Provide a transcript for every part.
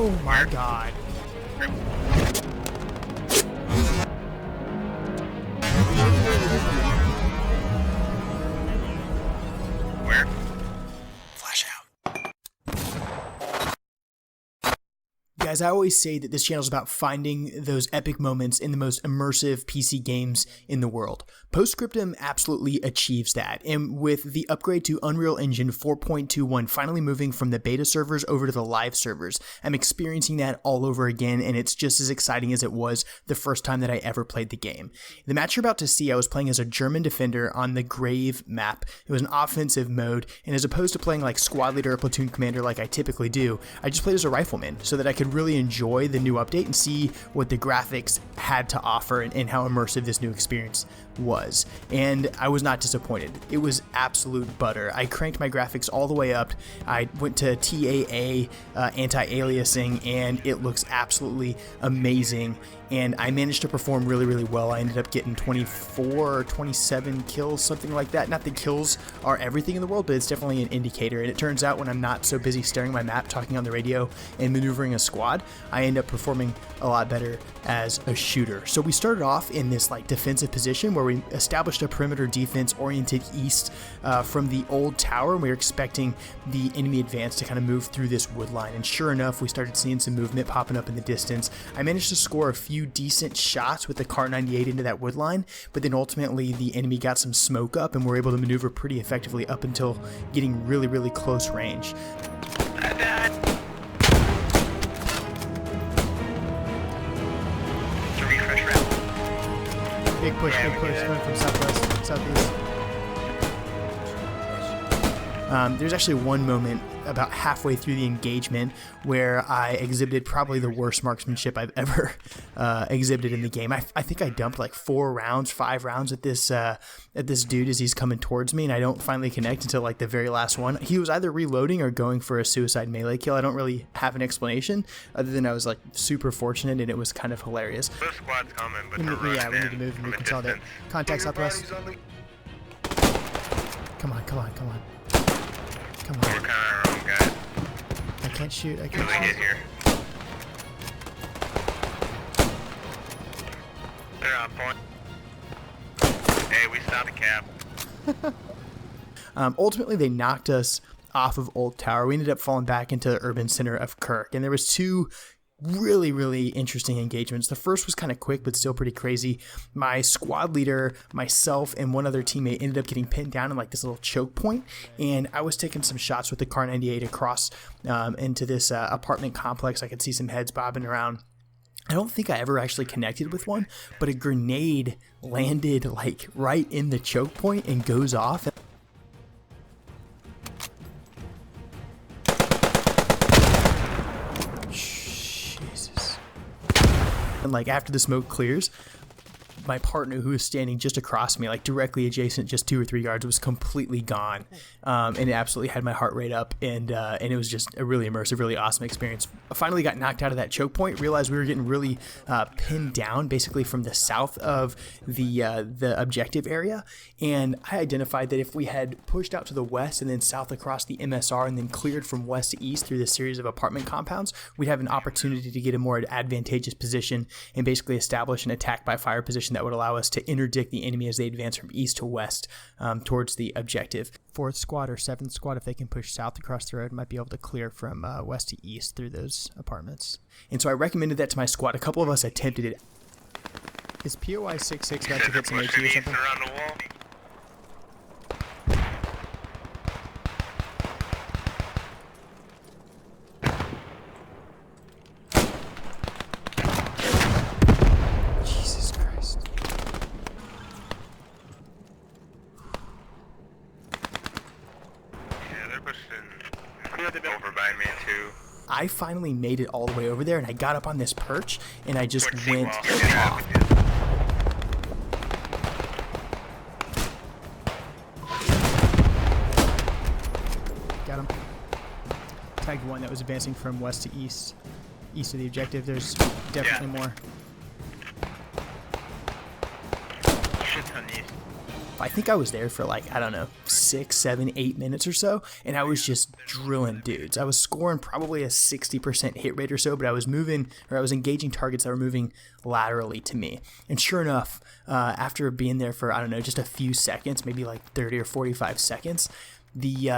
Oh my god. Where? Flash out. Guys, I always say that this channel is about finding those epic moments in the most immersive PC games in the world. Post Scriptum absolutely achieves that, and with the upgrade to Unreal Engine 4.21 finally moving from the beta servers over to the live servers, I'm experiencing that all over again, and it's just as exciting as it was the first time that I ever played the game. The match you're about to see, I was playing as a German defender on the Grave map. It was an offensive mode, and as opposed to playing like squad leader or platoon commander like I typically do, I just played as a rifleman so that I could really enjoy the new update and see what the graphics had to offer and how immersive this new experience was. And I was not disappointed. It was absolute butter. I cranked my graphics all the way up. I went to TAA anti-aliasing, and it looks absolutely amazing. And I managed to perform really, really well. I ended up getting 24 or 27 kills, something like that. Not that kills are everything in the world, but it's definitely an indicator. And it turns out when I'm not so busy staring at my map, talking on the radio, and maneuvering a squad, I end up performing a lot better as a shooter. So we started off in this like defensive position where we established a perimeter defense oriented east from the old tower, and we were expecting the enemy advance to kind of move through this wood line. And sure enough, we started seeing some movement popping up in the distance. I managed to score a few decent shots with the Kar 98 into that wood line, but then ultimately the enemy got some smoke up and were able to maneuver pretty effectively up until getting really, really close range. Big push going from southwest, southeast. There's actually one moment about halfway through the engagement where I exhibited probably the worst marksmanship I've ever exhibited in the game. I think I dumped like 5 rounds at this dude as he's coming towards me, and I don't finally connect until like the very last one. He was either reloading or going for a suicide melee kill. I don't really have an explanation other than I was like super fortunate, and it was kind of hilarious. Those squad's coming, but we need to move and reconsolidate. Contact southwest. Come on. Come on. We're kind of our own guys. I can't shoot. Get here. They're on point. Hey, we stopped a cap. Ultimately, they knocked us off of Old Tower. We ended up falling back into the urban center of Kirk, and there was 2 really, really interesting engagements. The first was kind of quick, but still pretty crazy. My squad leader, myself, and one other teammate ended up getting pinned down in like this little choke point, and I was taking some shots with the Kar 98 across into this apartment complex. I could see some heads bobbing around. I don't think I ever actually connected with one, but a grenade landed like right in the choke point and goes off. And like after the smoke clears, my partner, who was standing just across me, like directly adjacent, just 2 or 3 yards, was completely gone, and it absolutely had my heart rate up, and it was just a really immersive, really awesome experience. I finally got knocked out of that choke point, realized we were getting really pinned down, basically from the south of the objective area, and I identified that if we had pushed out to the west and then south across the MSR and then cleared from west to east through this series of apartment compounds, we'd have an opportunity to get a more advantageous position and basically establish an attack by fire position that would allow us to interdict the enemy as they advance from east to west towards the objective. 4th squad or 7th squad, if they can push south across the road, might be able to clear from west to east through those apartments. And so I recommended that to my squad. A couple of us attempted it. Is POI 66 about to get some HE or something? Around the wall. Over by me too. I finally made it all the way over there, and I got up on this perch, and I just went off. Got him. Tagged one that was advancing from west to east of the objective. There's definitely more. Shit on east. I think I was there for like, I don't know, 6, 7, 8 minutes or so, and I was just drilling dudes. I was scoring probably a 60% hit rate or so, but I was engaging targets that were moving laterally to me. And sure enough, after being there for, I don't know, just a few seconds, maybe like 30 or 45 seconds, this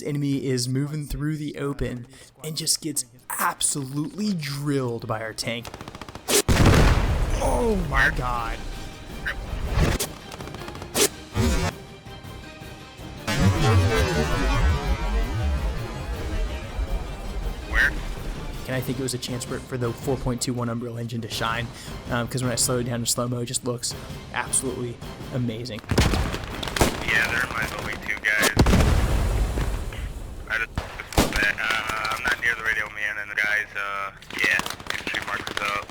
enemy is moving through the open and just gets absolutely drilled by our tank. Oh my god. Where? And I think it was a chance for the 4.21 Unreal Engine to shine, because when I slow it down to slow-mo, it just looks absolutely amazing. Yeah, they're in my building too, guys. I just that. I'm not near the radio man, and the guys, yeah, infantry markers up.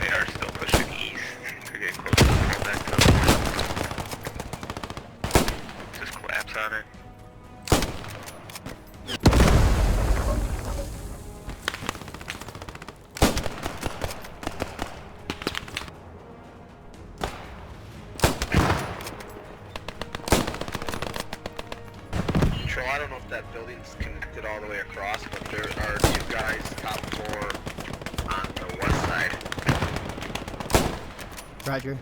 They are still pushing east. They're getting close to the back to just collapse on it. I don't know if that building's connected all the way across, but there are 2 guys top floor on the west side. Roger.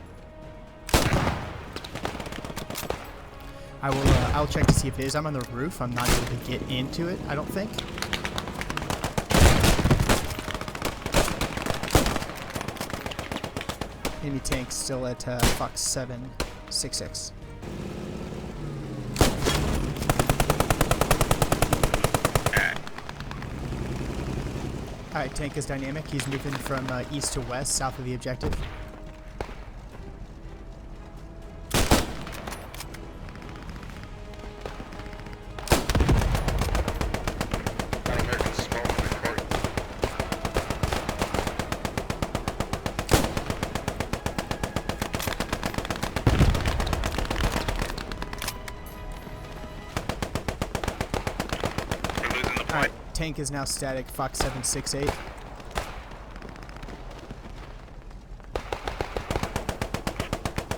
I'll check to see if it is. I'm on the roof. I'm not able to get into it, I don't think. Enemy tank still at Fox 766. Alright, tank is dynamic. He's moving from east to west, south of the objective. American smoke in the court. They're losing the point. Alright, tank is now static, Fox 768.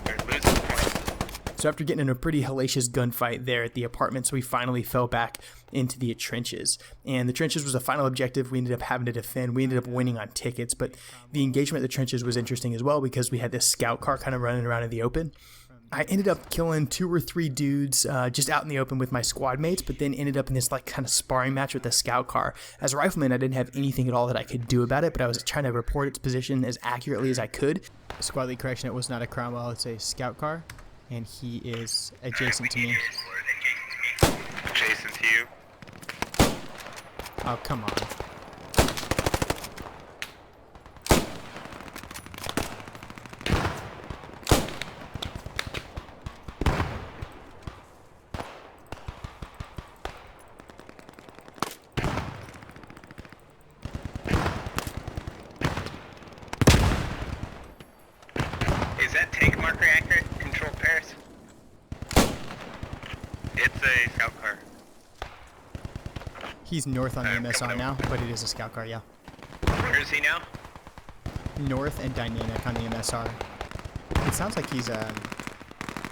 They're losing the point. So after getting in a pretty hellacious gunfight there at the apartments, we finally fell back into the trenches. And the trenches was a final objective we ended up having to defend. We ended up winning on tickets, but the engagement at the trenches was interesting as well because we had this scout car kind of running around in the open. I ended up killing 2 or 3 dudes just out in the open with my squad mates, but then ended up in this like kind of sparring match with the scout car. As a rifleman, I didn't have anything at all that I could do about it, but I was trying to report its position as accurately as I could. Squad lead correction, it was not a Cromwell, it's a scout car, and he is adjacent to me. Adjacent to you. Oh, come on. Is that tank marker accurate? Control pairs? It's a scout car. He's north on the MSR now, but it is a scout car, yeah. Where is he now? North and dynamic on the MSR. It sounds like he's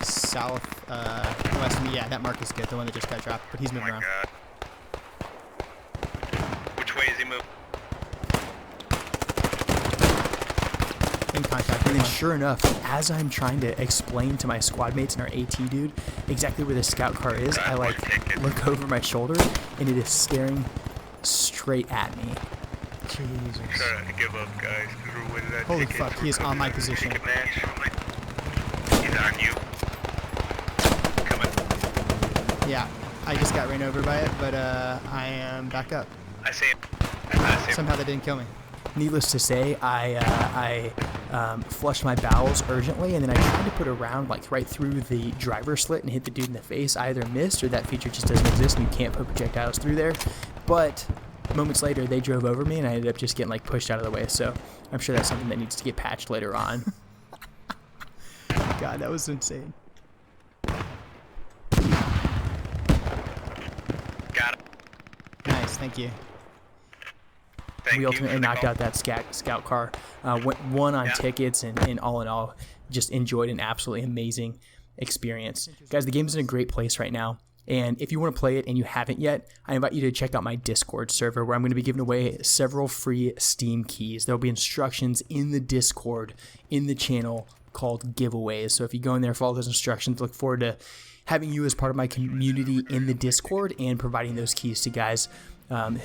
south west of me. Yeah, that mark is good, the one that just got dropped, but he's Oh moving my around. god. Which way is he moving? In contact. And then sure enough, as I'm trying to explain to my squad mates and our AT dude exactly where the scout car is, I like look over my shoulder and it is staring straight at me. Jesus. Trying to give up, guys, because we're winning that Holy ticket. fuck, he is on my position. Ticket match. He's on you. Coming. Yeah, I just got ran over by it, but I am back up. I see him. I see him. Somehow that didn't kill me. Needless to say, I flushed my bowels urgently, and then I tried to put a round like right through the driver's slit and hit the dude in the face. I either missed or that feature just doesn't exist and you can't put projectiles through there. But moments later, they drove over me and I ended up just getting like pushed out of the way. So I'm sure that's something that needs to get patched later on. God, that was insane. Got it. Nice, thank you. Thank we you ultimately for the knocked call. out that scout car, won on Yeah. tickets, and all in all, just enjoyed an absolutely amazing experience. Guys, the game's in a great place right now. And if you want to play it and you haven't yet, I invite you to check out my Discord server where I'm going to be giving away several free Steam keys. There'll be instructions in the Discord, in the channel, called giveaways. So if you go in there, follow those instructions. Look forward to having you as part of my community in the Discord and providing those keys to guys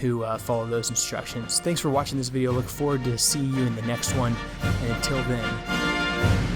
who follow those instructions. Thanks for watching this video. Look forward to seeing you in the next one. And until then...